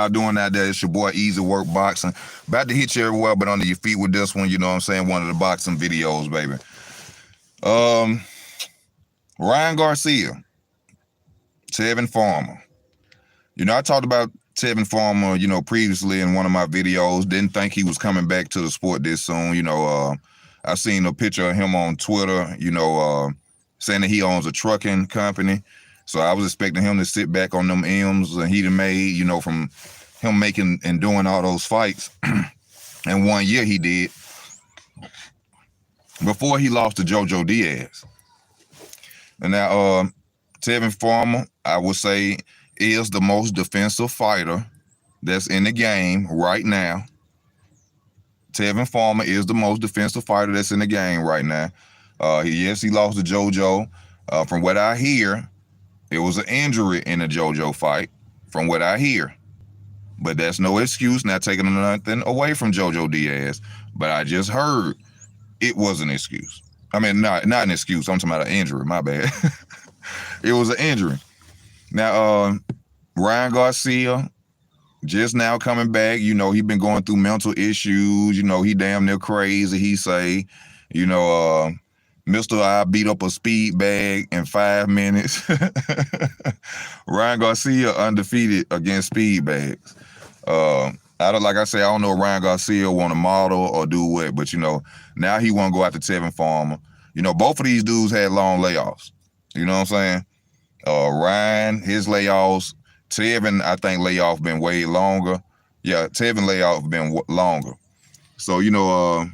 y'all doing out there? It's your boy Easy Work Boxing. About to hit you everywhere, but under your feet with this one, you know what I'm saying? One of the boxing videos, baby. Ryan Garcia, Tevin Farmer. You know, I talked about Tevin Farmer, you know, previously in one of my videos. Didn't think he was coming back to the sport this soon. You know, I seen a picture of him on Twitter, you know, saying that he owns a trucking company. So I was expecting him to sit back on them M's and he done made, you know, from him making and doing all those fights. And 1 year he did before he lost to JoJo Diaz. And now Tevin Farmer, I would say, is the most defensive fighter that's in the game right now. Tevin Farmer is the most defensive fighter that's in the game right now. Yes, he lost to JoJo. From what I hear, it was an injury in the JoJo fight, from what I hear. But that's no excuse, not taking nothing away from JoJo Diaz. But I just heard it was an excuse. I mean, not an excuse. I'm talking about an injury. My bad. It was an injury. Now, Ryan Garcia, just now coming back. You know, he been going through mental issues. You know, he damn near crazy, he say. You know, Mr. I beat up a speed bag in 5 minutes. Ryan Garcia undefeated against speed bags. Like I say, I don't know if Ryan Garcia want to model or do what, but you know, now he want to go after Tevin Farmer. You know, both of these dudes had long layoffs. You know what I'm saying? Ryan, his layoffs. Tevin, I think layoff been way longer. Yeah, Tevin layoff been longer. So, you know,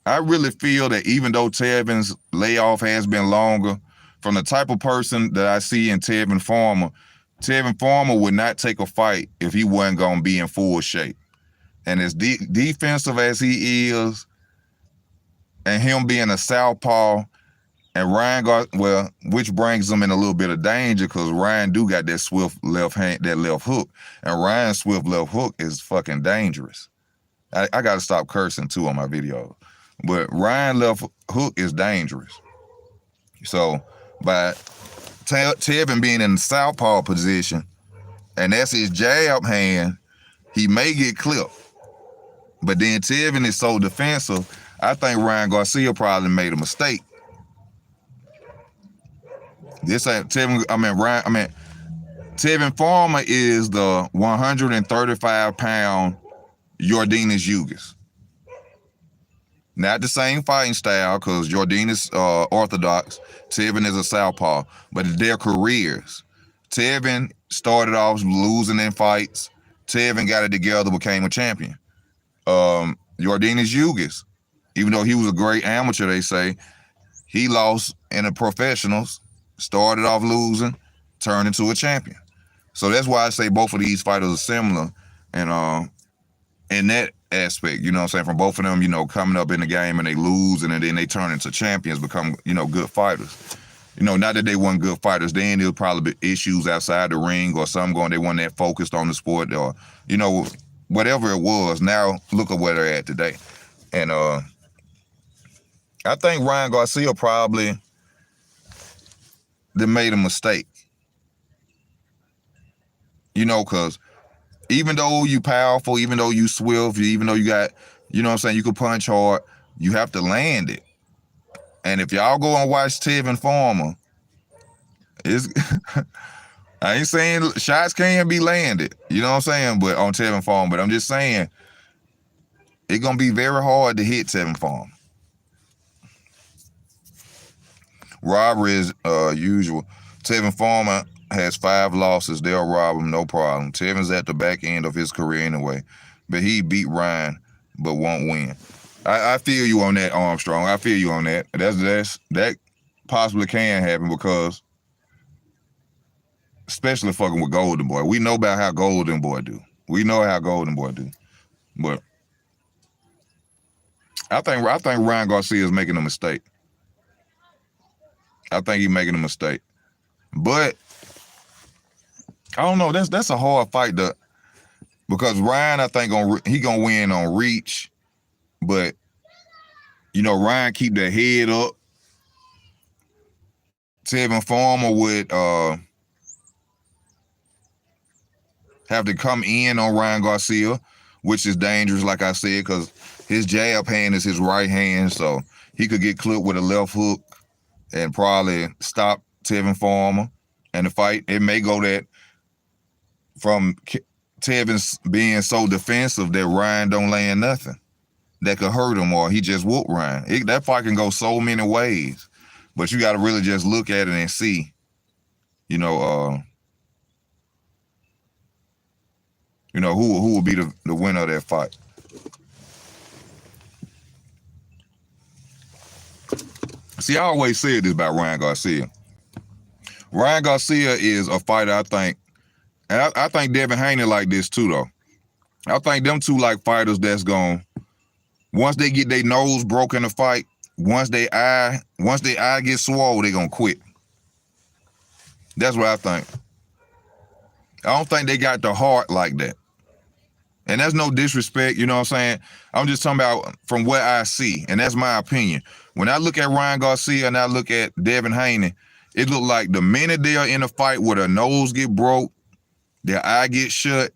I really feel that even though Tevin's layoff has been longer, from the type of person that I see in Tevin Farmer would not take a fight if he wasn't going to be in full shape. And as defensive as he is, and him being a southpaw, and Ryan which brings him in a little bit of danger because Ryan do got that swift left hand, that left hook. And Ryan's swift left hook is fucking dangerous. I got to stop cursing too on my video. But Ryan left hook is dangerous. So by Tevin being in the southpaw position, and that's his jab hand, he may get clipped. But then Tevin is so defensive, I think Ryan Garcia probably made a mistake. This ain't Tevin. Tevin Farmer is the 135-pound Yordenis Ugas. Not the same fighting style, because Yordenis orthodox, Tevin is a southpaw, but their careers. Tevin started off losing in fights. Tevin got it together, became a champion. Yordenis Ugas, even though he was a great amateur, they say, he lost in the professionals, started off losing, turned into a champion. So that's why I say both of these fighters are similar. And in that aspect, you know what I'm saying, from both of them, you know, coming up in the game and they lose and then they turn into champions, become, you know, good fighters. You know, not that they weren't good fighters then, there'll probably be issues outside the ring or something going, they weren't that focused on the sport or, you know, whatever it was. Now look at where they're at today. And I think Ryan Garcia probably made a mistake. You know, because even though you powerful, even though you swift, even though you got, you know what I'm saying, you can punch hard, you have to land it. And if y'all go and watch Tevin Farmer, I ain't saying shots can't be landed, you know what I'm saying, but on Tevin Farmer, but I'm just saying it's going to be very hard to hit Tevin Farmer. Robbery is usual. Tevin Farmer has 5 losses. They'll rob him, no problem. Tevin's at the back end of his career anyway. But he beat Ryan, but won't win. I feel you on that, Armstrong. I feel you on that. That possibly can happen because, especially fucking with Golden Boy. We know about how Golden Boy do. But I think Ryan Garcia is making a mistake. I think he's making a mistake. But I don't know. That's a hard fight because Ryan, I think he gonna win on reach. But you know, Ryan keep their head up. Tevin Farmer have to come in on Ryan Garcia, which is dangerous, like I said, because his jab hand is his right hand, so he could get clipped with a left hook and probably stop Tevin Farmer and the fight. It may go that from Tevin's being so defensive that Ryan don't land nothing that could hurt him, or he just whoop Ryan. That fight can go so many ways, but you got to really just look at it and see, who will be the winner of that fight. See, I always said this about Ryan Garcia. Ryan Garcia is a fighter, I think, and I think Devin Haney like this too, though. I think them two like fighters that's going, once they get their nose broke in the fight, once they eye get swole, they gonna quit. That's what I think. I don't think they got the heart like that. And that's no disrespect, you know what I'm saying? I'm just talking about from what I see, and that's my opinion. When I look at Ryan Garcia and I look at Devin Haney, it look like the minute they are in a fight where their nose get broke, their eye get shut,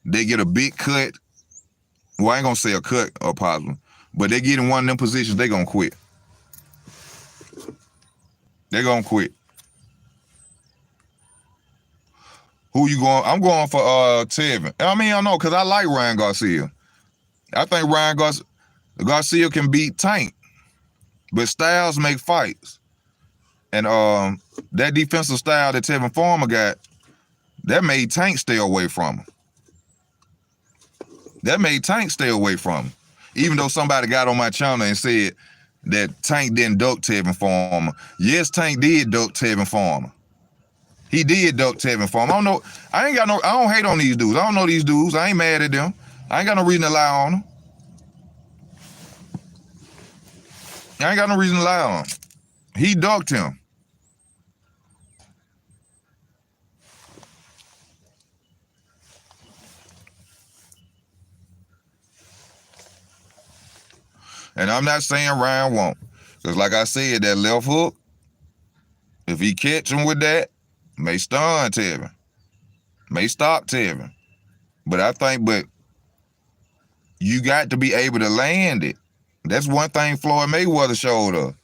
they get a big cut. Well, I ain't gonna say a cut or possible, but they get in one of them positions, they gonna quit. They're gonna quit. Who you going? I'm going for Tevin. I mean, I know, because I like Ryan Garcia. I think Ryan Garcia can beat Tank, but styles make fights. And that defensive style that Tevin Farmer got, that made Tank stay away from him. Even though somebody got on my channel and said that Tank didn't duck Tevin Farmer. Yes, Tank did duck Tevin Farmer. He did duck Tevin Farmer. I don't hate on these dudes. I don't know these dudes. I ain't mad at them. I ain't got no reason to lie on them. He ducked him. And I'm not saying Ryan won't. Because like I said, that left hook, if he catch him with that, may stun Tevin. May stop Tevin. But you got to be able to land it. That's one thing Floyd Mayweather showed us.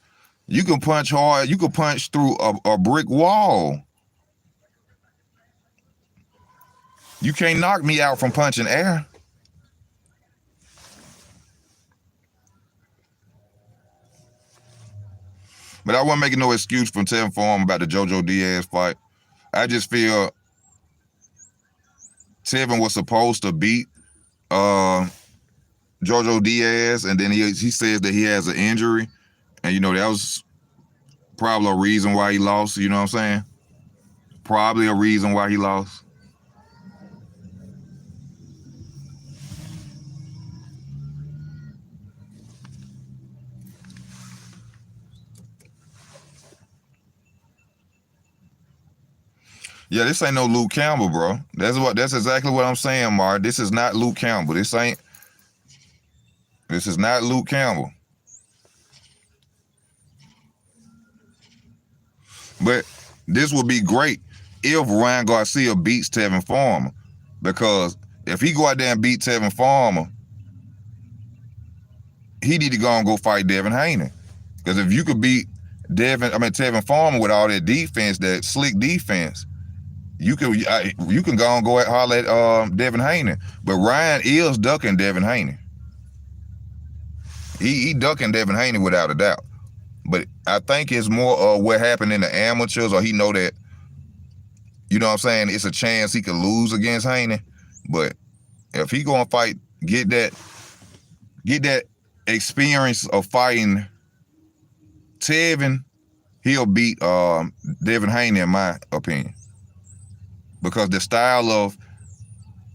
You can punch hard. You can punch through a brick wall. You can't knock me out from punching air. But I wasn't making no excuse from Tevin Farmer about the JoJo Diaz fight. I just feel Tevin was supposed to beat JoJo Diaz, and then he says that he has an injury, and that was probably a reason why he lost. You know what I'm saying? Probably a reason why he lost. Yeah, this ain't no Luke Campbell, bro. That's exactly what I'm saying, Mark. This is not Luke Campbell. This is not Luke Campbell. But this would be great if Ryan Garcia beats Tevin Farmer. Because if he go out there and beat Tevin Farmer, he need to go fight Devin Haney. Because if you could beat Tevin Farmer with all that defense, that slick defense, you can go holler at Devin Haney. But Ryan is ducking Devin Haney. He ducking Devin Haney without a doubt. But I think it's more of what happened in the amateurs, or he know that, you know what I'm saying, it's a chance he could lose against Haney. But if he gonna fight, get that experience of fighting Tevin, he'll beat Devin Haney, in my opinion. Because the style of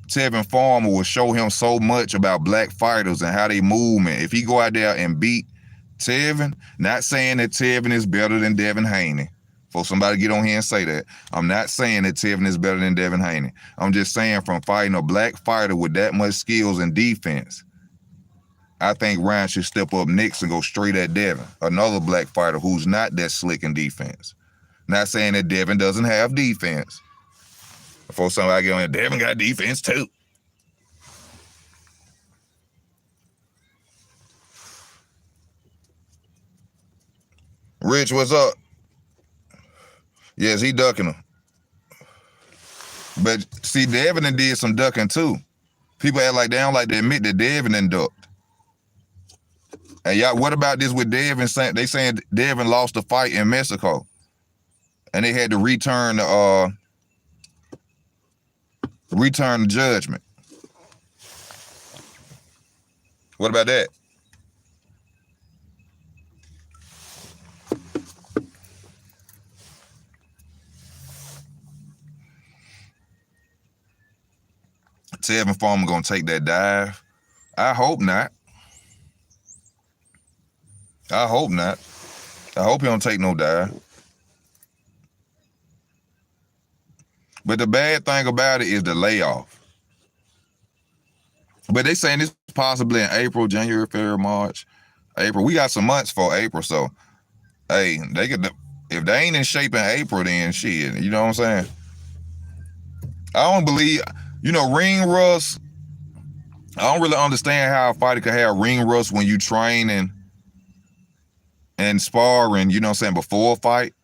Tevin Farmer will show him so much about black fighters and how they move. And if he go out there and beat Tevin, not saying that Tevin is better than Devin Haney. For somebody to get on here and say that. I'm not saying that Tevin is better than Devin Haney. I'm just saying from fighting a black fighter with that much skills and defense, I think Ryan should step up next and go straight at Devin, another black fighter who's not that slick in defense. Not saying that Devin doesn't have defense. Before somebody get on there, Tevin got defense too. Rich, what's up? Yes, he ducking him. But see, Tevin did some ducking too. People act like they don't like to admit that Tevin ducked. And y'all, what about this with Tevin? They saying Tevin lost the fight in Mexico, and they had to return the judgment. What about that? Tevin Farmer gonna take that dive? I hope not. I hope not. I hope he don't take no dive. But the bad thing about it is the layoff. But they saying this possibly in April, January, February, March, April. We got some months for April, so hey, they could, if they ain't in shape in April, then shit. You know what I'm saying? I don't believe, ring rust. I don't really understand how a fighter could have ring rust when you train and sparring, you know what I'm saying, before a fight.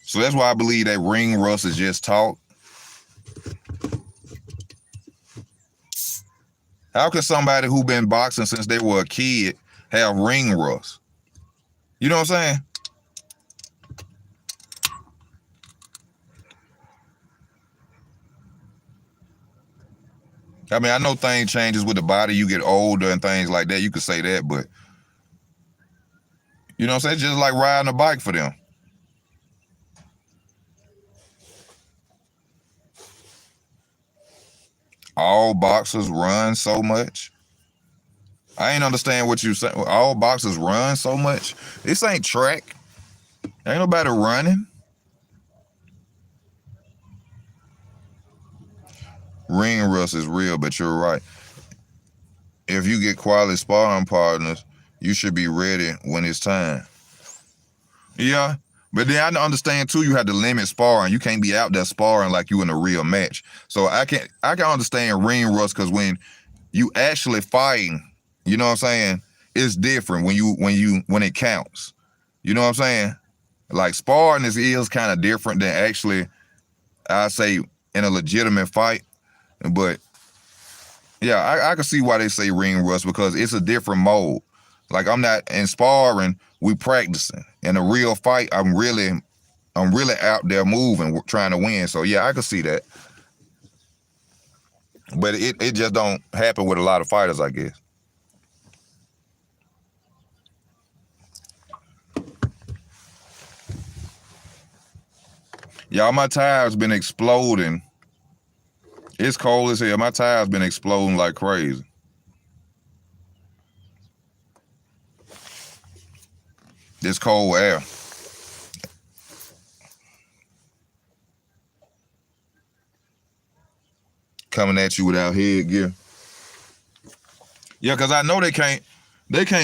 So that's why I believe that ring rust is just talk. How can somebody who been boxing since they were a kid have ring rust? You know what I'm saying? I mean, I know things changes with the body. You get older and things like that. You could say that, but you know what I'm saying? It's just like riding a bike for them. All boxers run so much. I ain't understand what you say. All boxers run so much. This ain't track. Ain't nobody running. Ring rust is real, but you're right. If you get quality sparring partners, you should be ready when it's time. Yeah, but then I understand too. You have to limit sparring. You can't be out there sparring like you in a real match. So I can understand ring rust because when you actually fighting, you know what I'm saying, it's different when it counts. You know what I'm saying? Like sparring is kind of different than actually, I say, in a legitimate fight. But yeah, I can see why they say ring rust because it's a different mode. Like I'm not in sparring, we practicing. In a real fight, I'm really out there moving, trying to win. So yeah, I can see that. But it just don't happen with a lot of fighters, I guess. Y'all, my tire's been exploding. It's cold as hell. My tire's been exploding like crazy. This cold air. Coming at you without headgear. Yeah, because I know they can't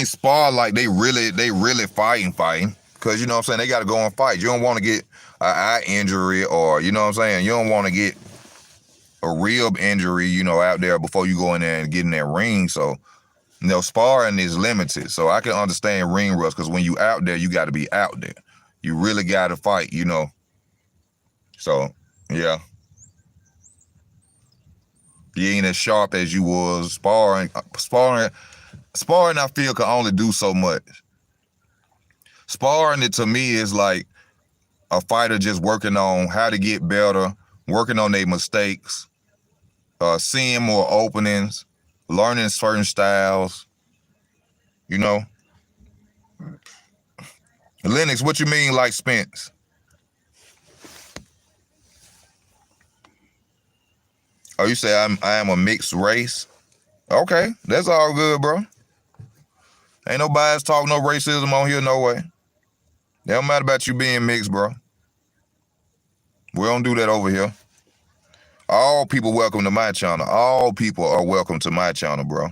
spar like they really fighting. Because you know what I'm saying, they got to go and fight. You don't want to get an eye injury or, you know what I'm saying, you don't want to get a rib injury, out there before you go in there and get in that ring. So, sparring is limited. So I can understand ring rust because when you out there, you got to be out there. You really got to fight, So, yeah. You ain't as sharp as you was sparring. Sparring, I feel, can only do so much. Sparring, it to me is like a fighter just working on how to get better, working on their mistakes, seeing more openings, learning certain styles, Lennox, what you mean like Spence? Oh, you say I am a mixed race? Okay, that's all good, bro. Ain't no bias talk, no racism on here, no way. It don't matter about you being mixed, bro. We don't do that over here. All people welcome to my channel. All people are welcome to my channel, bro.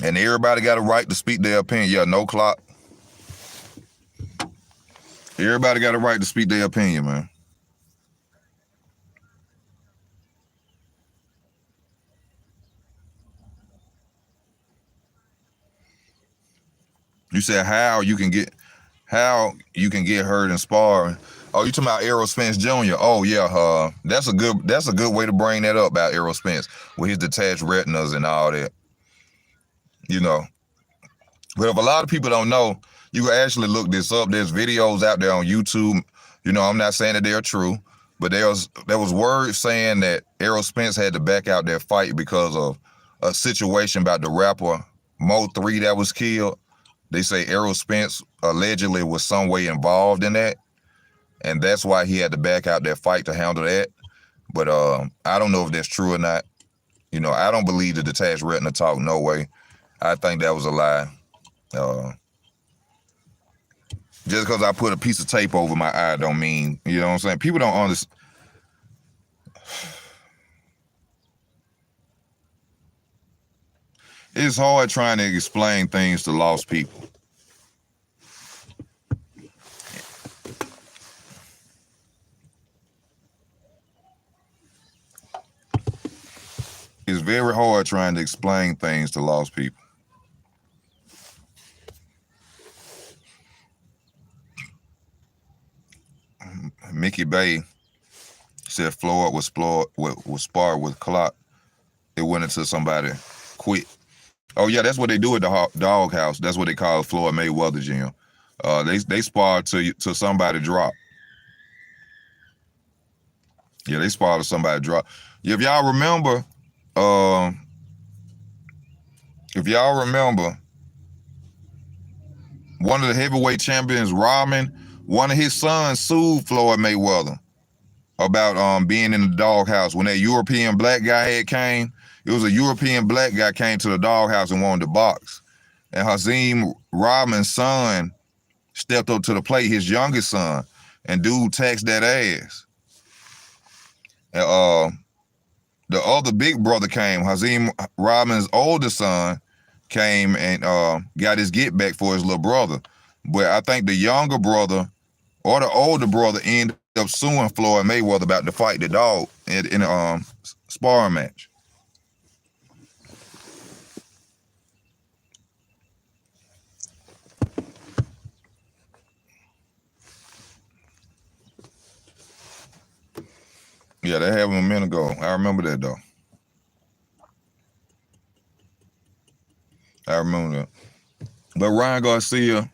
And everybody got a right to speak their opinion. Yeah, no clock. Everybody got a right to speak their opinion, man. You said how you can get hurt in sparring. Oh, you talking about Errol Spence Jr.? Oh yeah, that's a good way to bring that up about Errol Spence with his detached retinas and all that. You know, but if a lot of people don't know, you can actually look this up. There's videos out there on YouTube. You know, I'm not saying that they're true, but there was word saying that Errol Spence had to back out that fight because of a situation about the rapper Mo3 that was killed. They say Errol Spence allegedly was some way involved in that, and that's why he had to back out that fight to handle that. But I don't know if that's true or not. You know, I don't believe the detached retina talk. No way. I think that was a lie. Just because I put a piece of tape over my eye don't mean, you know what I'm saying? People don't understand. It's hard trying to explain things to lost people. It's very hard trying to explain things to lost people. Mickey Bay said Floyd was sparred with clock. It went until somebody quit. Oh yeah, that's what they do at the doghouse. That's what they call Floyd Mayweather gym. They spar till somebody drop. Yeah, they spar till somebody drop. If y'all remember, one of the heavyweight champions, Rahman, one of his sons sued Floyd Mayweather about being in the doghouse when that European black guy had came. It was a European black guy came to the doghouse and wanted to box, and Hakeem Rahman's son stepped up to the plate, his youngest son, and dude taxed that ass. And the other big brother came, Hakeem Rahman's oldest son, came and got his get back for his little brother. But I think the younger brother or the older brother ended up suing Floyd Mayweather about to fight the dog in a sparring match. Yeah, that happened a minute ago. I remember that though. I remember that. But Ryan Garcia,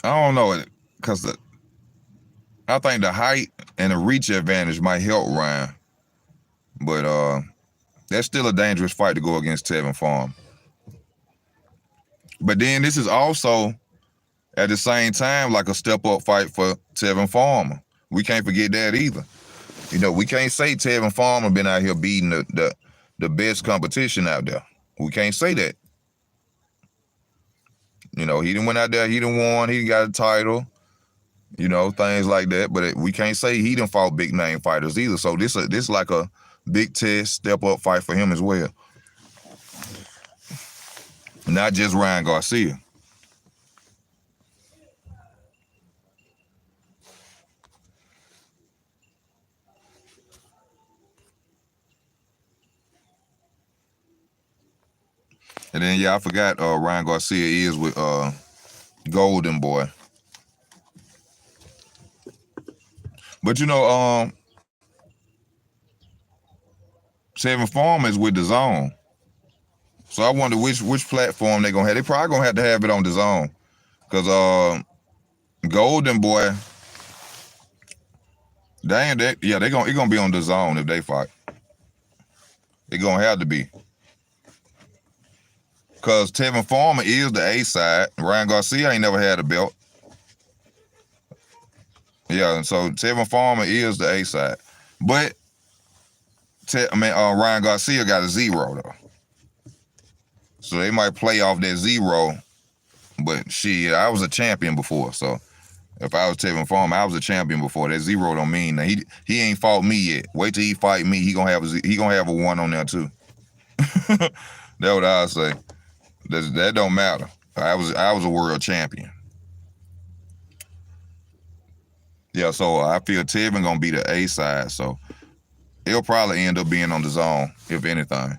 I don't know it because I think the height and the reach advantage might help Ryan, but that's still a dangerous fight to go against Tevin Farm. But then this is also at the same time like a step up fight for Tevin Farmer. We can't forget that either. You know, we can't say Tevin Farmer been out here beating the best competition out there. We can't say that. You know, he done went out there, he done won, he got a title, you know, things like that. But we can't say he done fought big name fighters either. So this like a big test, step up fight for him as well. Not just Ryan Garcia. And then yeah, I forgot Ryan Garcia is with Golden Boy. But you know, Tevin Farmer is with the Zone. So I wonder which platform they're gonna have. They probably gonna have to have it on the Zone. Cause Golden Boy, they're gonna be on the Zone if they fight. It's gonna have to be. Cause Tevin Farmer is the A side. Ryan Garcia ain't never had a belt. Yeah, and so Tevin Farmer is the A side. But Ryan Garcia got a 0 though. So they might play off that 0. But shit, I was a champion before. So if I was Tevin Farmer, I was a champion before. That 0 don't mean that he ain't fought me yet. Wait till he fight me. He gonna have a 1 on there too. That's what I say. That don't matter. I was a world champion. Yeah, so I feel Tevin gonna be the A side, so he'll probably end up being on the zone, if anything.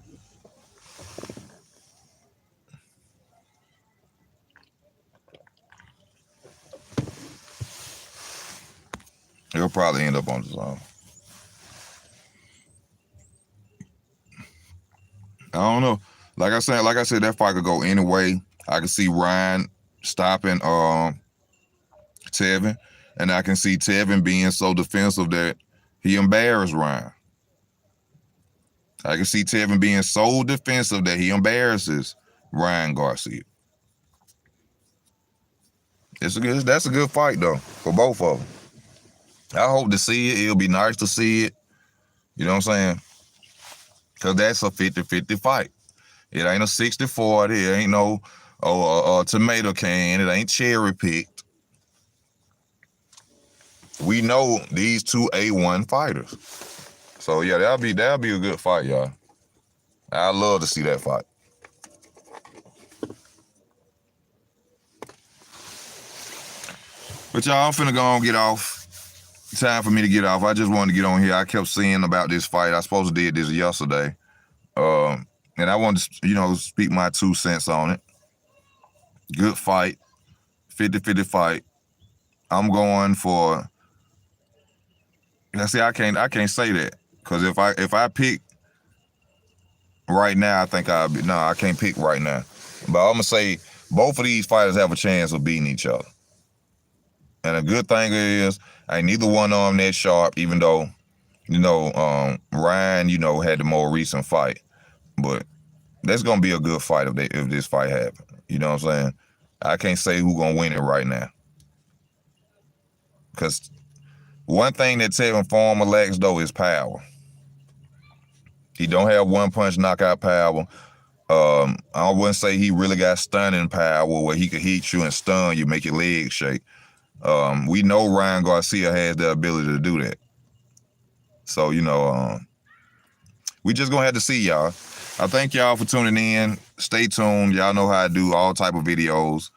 He'll probably end up on the zone. I don't know. Like I said, that fight could go any way. I can see Ryan stopping Tevin, and I can see Tevin being so defensive that he embarrassed Ryan. I can see Tevin being so defensive that he embarrasses Ryan Garcia. That's a good fight though for both of them. I hope to see it. It'll be nice to see it. You know what I'm saying? Because that's a 50-50 fight. It ain't a 60-40. It ain't no tomato can. It ain't cherry picked. We know these two A1 fighters. So yeah, that'll be a good fight, y'all. I love to see that fight. But y'all, I'm finna go on get off. Time for me to get off. I just wanted to get on here. I kept seeing about this fight. I supposed to did this yesterday. And I wanted to, speak my 2 cents on it. Good fight. 50-50 fight. I'm going for. See, I can't say that. Because if I pick right now, I think I can't pick right now. But I'm gonna say both of these fighters have a chance of beating each other. And a good thing is, ain't neither one of them that sharp, even though, Ryan, had the more recent fight. But that's gonna be a good fight if this fight happens. You know what I'm saying? I can't say who's gonna win it right now. Because one thing that Tevin Farmer lacks though is power. He don't have one punch knockout power. I wouldn't say he really got stunning power where he could hit you and stun you, make your legs shake. We know Ryan Garcia has the ability to do that. So, we just gonna have to see, y'all. I thank y'all for tuning in. Stay tuned. Y'all know how I do all type of videos.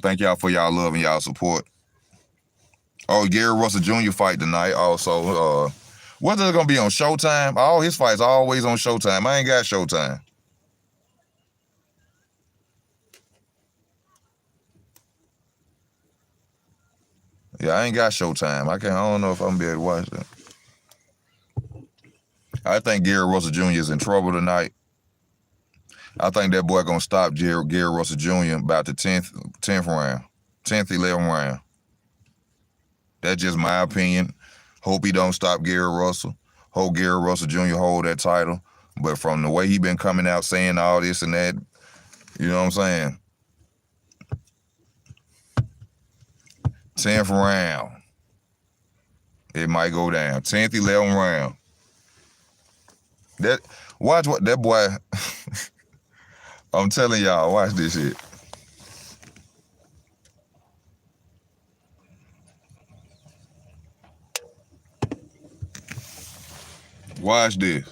Thank y'all for y'all love and y'all support. Oh, Gary Russell Jr. fight tonight also. Whether it's gonna be on Showtime, all his fights are always on Showtime. I ain't got Showtime. Yeah, I ain't got Showtime. I don't know if I'm gonna be able to watch that. I think Gary Russell Jr. is in trouble tonight. I think that boy gonna stop Gary Russell Jr. about the 10th round, 10th, 11th round. That's just my opinion. Hope he don't stop Gary Russell. Hope Gary Russell Jr. hold that title. But from the way he been coming out saying all this and that, you know what I'm saying? 10th round. It might go down. 10th, 11th round. Watch what that boy. I'm telling y'all, watch this shit. Watch this.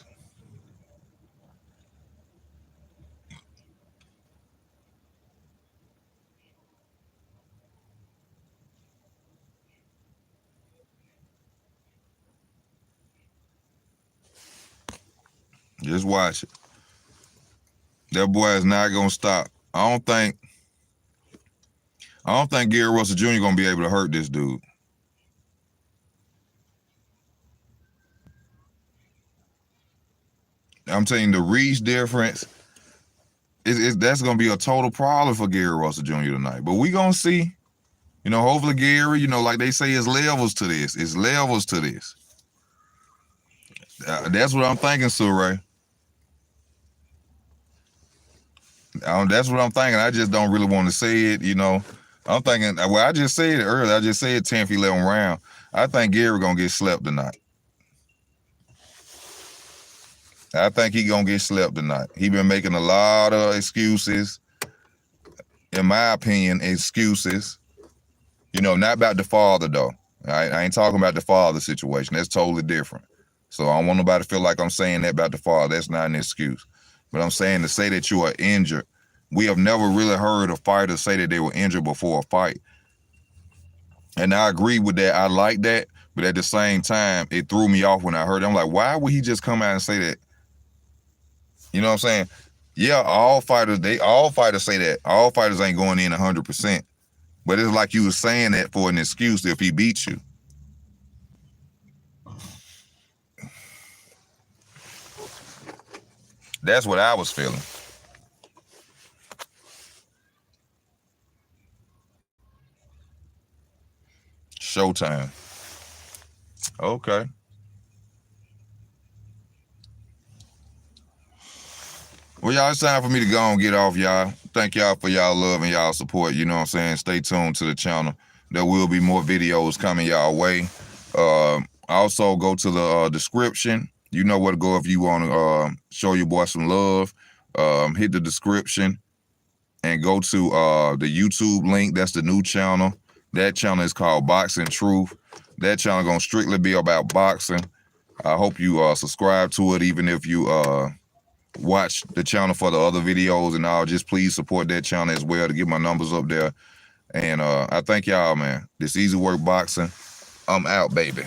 Just watch it. That boy is not gonna stop. I don't think Gary Russell Jr. gonna be able to hurt this dude. I'm telling you, the reach difference that's gonna be a total problem for Gary Russell Jr. tonight. But we gonna see. Hopefully Gary, like they say, it's levels to this. It's levels to this. That's what I'm thinking, Suray. That's what I'm thinking. I just don't really want to say it, I'm thinking, well, I just said it earlier. I just said 10th, 11th round. I think Gary gonna get slept tonight. I think he gonna get slept tonight. He been making a lot of excuses. In my opinion, excuses. Not about the father though. I ain't talking about the father situation. That's totally different. So I don't want nobody to feel like I'm saying that about the father. That's not an excuse. But I'm saying to say that you are injured We have never really heard a fighter say that they were injured before a fight. And I agree with that. I like that. But at the same time, it threw me off when I heard it. I'm like, why would he just come out and say that? You know what I'm saying? Yeah, all fighters say that. All fighters ain't going in 100%. But it's like you were saying that for an excuse if he beats you. That's what I was feeling. Showtime. Okay. Well, y'all, it's time for me to go and get off, y'all. Thank y'all for y'all love and y'all support. You know what I'm saying? Stay tuned to the channel. There will be more videos coming y'all way. Also, go to the description. You know where to go if you want to show your boy some love. Hit the description and go to the YouTube link. That's the new channel. That channel is called Boxing Truth. That channel gonna strictly be about boxing. I hope you subscribe to it, even if you watch the channel for the other videos and all. Just please support that channel as well to get my numbers up there. And I thank y'all, man. This Easy Work Boxing. I'm out, baby.